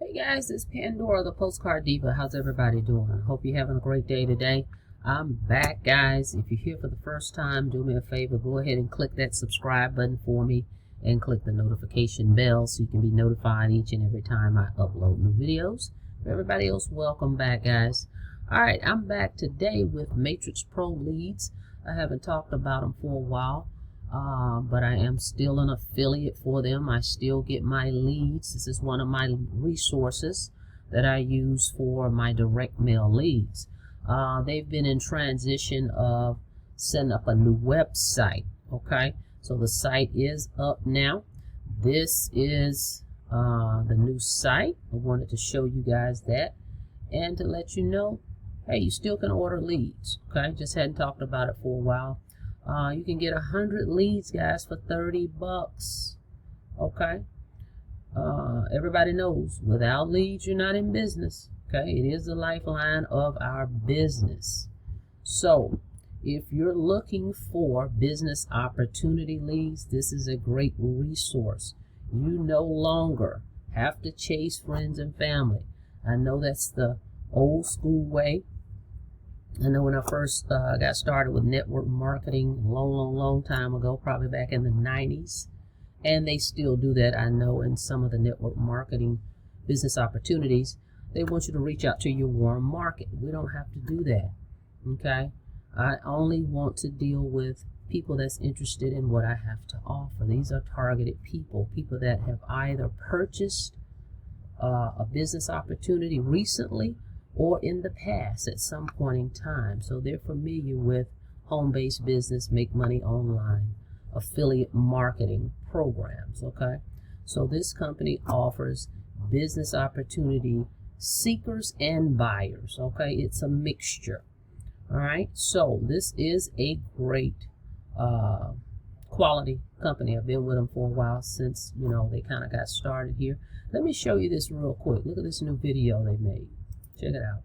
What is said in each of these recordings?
Hey guys, it's Pandora, the Postcard Diva. How's everybody doing? Hope you're having a great day today. I'm back, guys. If you're here for the first time, do me a favor. Go ahead and click that subscribe button for me and click the notification bell so you can be notified each and every time I upload new videos. For everybody else, welcome back, guys. Alright, I'm back today with Matrix Pro leads. I haven't talked about them for a while. But I am still an affiliate for them. I still get my leads. This is one of my resources that I use for my direct mail leads. They've been in transition of setting up a new website. Okay, so the site is up now. This is the new site. I wanted to show you guys that and to let you know, hey, you still can order leads. Okay, just hadn't talked about it for a while. You can get 100 leads, guys, for 30 bucks. Okay. Everybody knows without leads, you're not in business. Okay. It is the lifeline of our business. So if you're looking for business opportunity leads, this is a great resource. You no longer have to chase friends and family. I know that's the old school way. I know when I first got started with network marketing a long time ago, probably back in the 90s, and they still do that, I know, in some of the network marketing business opportunities. They want you to reach out to your warm market. We don't have to do that, okay? I only want to deal with people that's interested in what I have to offer. These are targeted people that have either purchased a business opportunity recently or in the past at some point in time. So they're familiar with home-based business, make money online, affiliate marketing programs, okay? So this company offers business opportunity seekers and buyers, okay? It's a mixture, all right? So this is a great quality company. I've been with them for a while since, you know, they kind of got started here. Let me show you this real quick. Look at this new video they made. Check it out.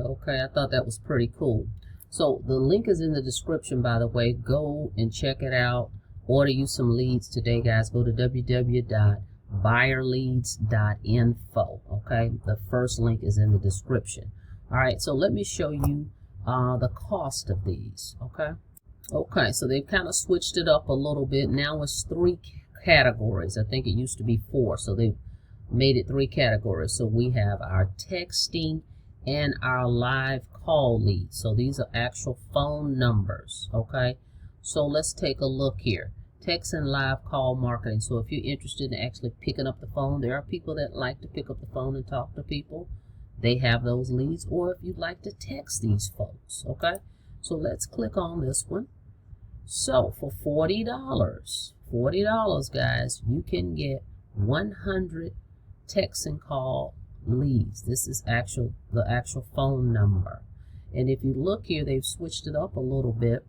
Okay, I thought that was pretty cool. So the link is in the description, by the way. Go and check it out. Order you some leads today, guys. Go to www.buyerleads.info. Okay, the first link is in the description. All right, so let me show you the cost of these. Okay, so they've kind of switched it up a little bit. Now it's 3 categories. I think it used to be 4, so they've made it 3 categories. So we have our texting and our live call leads. So these are actual phone numbers. Okay, so let's take a look here. Text and live call marketing. So if you're interested in actually picking up the phone, there are people that like to pick up the phone and talk to people. They have those leads. Or if you'd like to text these folks. Okay, so let's click on this one. So for $40, guys, you can get 100 text and call leads. This is the actual phone number. And if you look here, they've switched it up a little bit.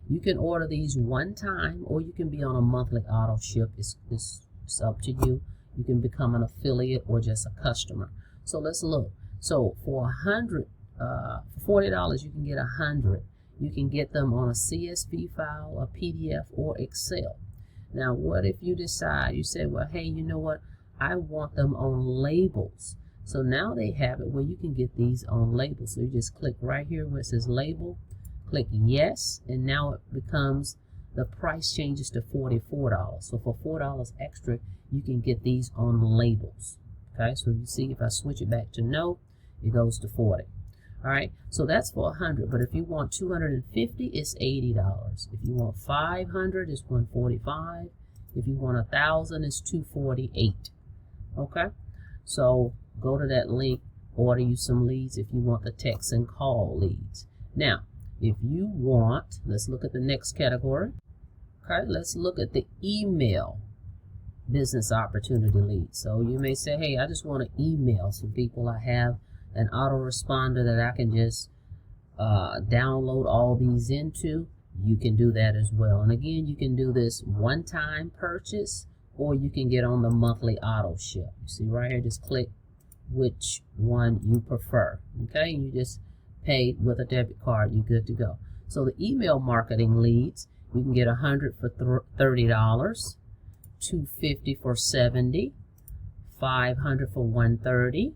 You can order these one time, or you can be on a monthly auto ship. It's up to you. You can become an affiliate or just a customer. So let's look. So for $40, you can get 100. You can get them on a CSV file, a PDF, or Excel. Now, what if you decide, you say, well, hey, you know what? I want them on labels. So now they have it where you can get these on labels. So you just click right here where it says label, click yes, and now it becomes, the price changes to $44. So for $4 extra, you can get these on labels. Okay, so you see if I switch it back to no, it goes to 40. All right, so that's for 100. But if you want 250, it's $80. If you want 500, it's 145. If you want 1,000, it's 248. Okay, so go to that link, order you some leads if you want the text and call leads. Now, if you want, let's look at the next category. Okay, let's look at the email business opportunity leads. So you may say, hey, I just want to email some people. I have an autoresponder that I can just download all these into. You can do that as well. And again, you can do this one-time purchase, or you can get on the monthly auto ship. You see right here, just click which one you prefer. Okay, you just pay with a debit card, you're good to go. So the email marketing leads, you can get 100 for $30, 250 for $70, 500 for $130,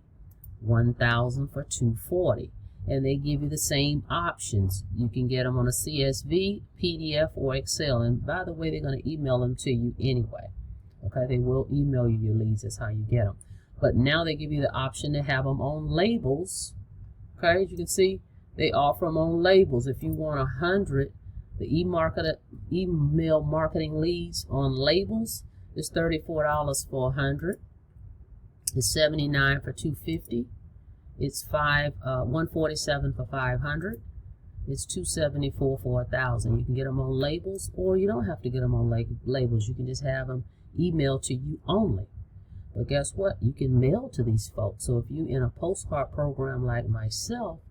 1,000 for $240. And they give you the same options. You can get them on a CSV, PDF, or Excel. And by the way, they're going to email them to you anyway. Okay, they will email you your leads. That's how you get them. But now they give you the option to have them on labels. Okay, as you can see, they offer them on labels. If you want 100, the email marketing leads on labels is $34 for 100. It's $79 for 250. It's $147 for 500. It's $274 for 1,000. You can get them on labels, or you don't have to get them on labels. You can just have them emailed to you only. But guess what? You can mail to these folks. So if you're in a postcard program like myself,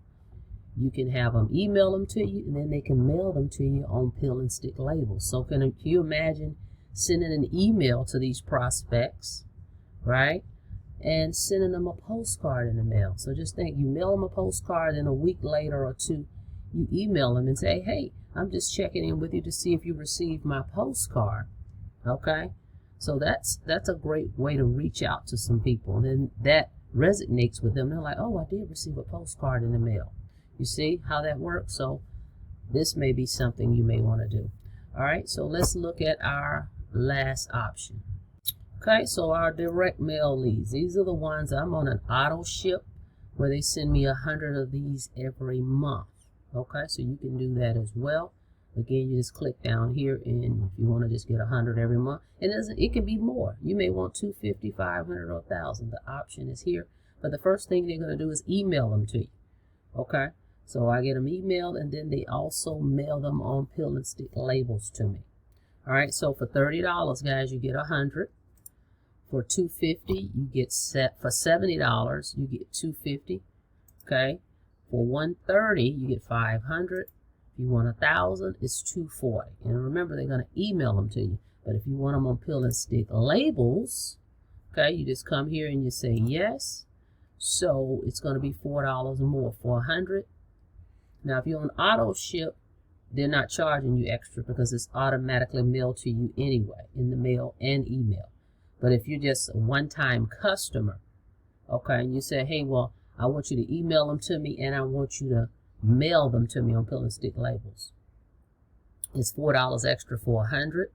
you can have them email them to you, and then they can mail them to you on peel and stick labels. So can you imagine sending an email to these prospects, right? And sending them a postcard in the mail. So just think, you mail them a postcard, and a week later or two, you email them and say, hey, I'm just checking in with you to see if you received my postcard. Okay? So that's a great way to reach out to some people. And then that resonates with them. They're like, oh, I did receive a postcard in the mail. You see how that works? So this may be something you may want to do. All right, so let's look at our last option. Okay, so our direct mail leads. These are the ones I'm on an auto ship where they send me 100 of these every month. Okay, so you can do that as well. Again, you just click down here, and if you want to just get 100 every month, and it can be more. You may want 250, 500, or 1,000. The option is here. But the first thing they're going to do is email them to you. Okay, so I get them emailed, and then they also mail them on peel and stick labels to me. All right, so for $30, guys, you get 100. For $250, you get for $70, you get 250. Okay, for $130, you get 500. If you want 1,000, it's 240. And remember, they're going to email them to you. But if you want them on peel and stick labels, okay, you just come here and you say yes. So it's going to be $4 more for 100. Now, if you're on auto ship, they're not charging you extra because it's automatically mailed to you anyway, in the mail and email. But if you're just a one-time customer, okay, and you say, hey, well, I want you to email them to me, and I want you to mail them to me on peel and stick labels. It's $4 extra for 100.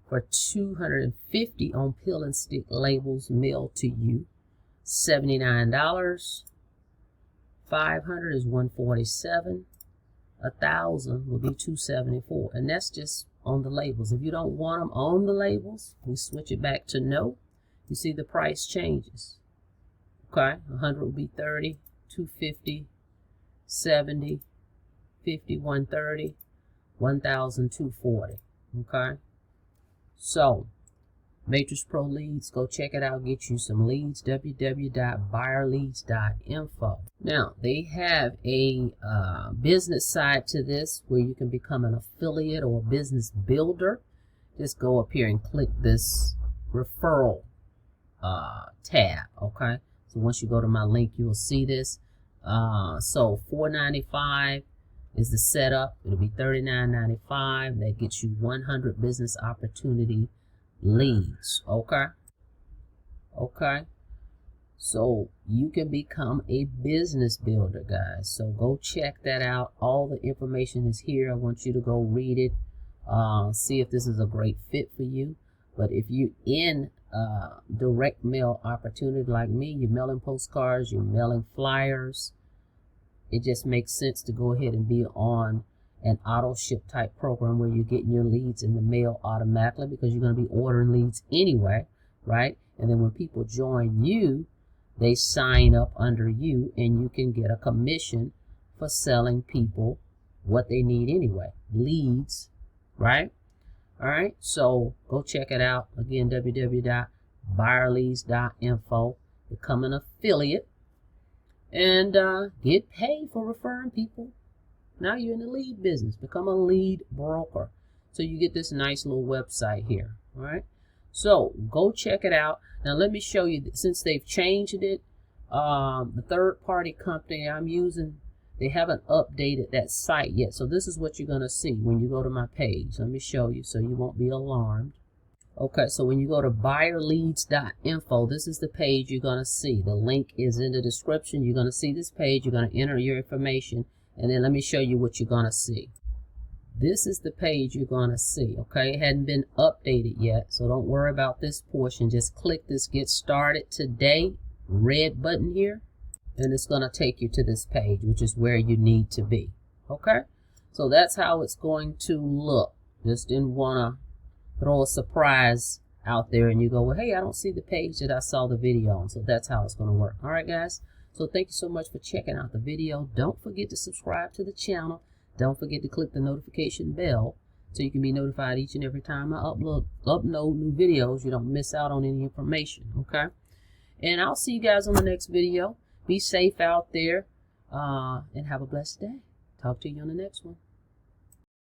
For 250 on peel and stick labels mailed to you, $79. 500 is $147. 1,000 will be $274, and that's just on the labels. If you don't want them on the labels, we switch it back to no. You see the price changes. Okay, 100 will be 30, 250, 70, 50, 130, 1,000, 240. Okay, so Matrix Pro Leads, go check it out, get you some leads, www.buyerleads.info. Now, they have a business side to this where you can become an affiliate or a business builder. Just go up here and click this referral tab, okay? So once you go to my link, you'll see this. So $4.95 is the setup. It'll be $39.95. That gets you 100 business opportunity leads. Okay, so you can become a business builder, guys. So go check that out. All the information is here. I want you to go read it, see if this is a great fit for you. But if you're in direct mail opportunity like me, you're mailing postcards, you're mailing flyers, it just makes sense to go ahead and be on an auto ship type program where you're getting your leads in the mail automatically, because you're going to be ordering leads anyway, right? And then when people join you, they sign up under you, and you can get a commission for selling people what they need anyway, leads, right? All right, so go check it out. Again, www.buyerleads.info. Become an affiliate and get paid for referring people. Now you're in the lead business. Become a lead broker. So you get this nice little website here. All right, so go check it out. Now let me show you, since they've changed it, the third-party company I'm using, they haven't updated that site yet. So this is what you're going to see when you go to my page. Let me show you so you won't be alarmed. Okay, so when you go to buyerleads.info, this is the page you're going to see. The link is in the description. You're going to see this page. You're going to enter your information, and then let me show you what you're going to see. This is the page you're going to see, okay? It hadn't been updated yet, so don't worry about this portion. Just click this Get Started Today red button here, and it's going to take you to this page, which is where you need to be, okay? So that's how it's going to look. Just didn't want to throw a surprise out there and you go, well, hey, I don't see the page that I saw the video on. So that's how it's going to work. All right, guys. So thank you so much for checking out the video. Don't forget to subscribe to the channel. Don't forget to click the notification bell so you can be notified each and every time I upload new videos. You don't miss out on any information, okay? And I'll see you guys on the next video. Be safe out there and have a blessed day. Talk to you on the next one.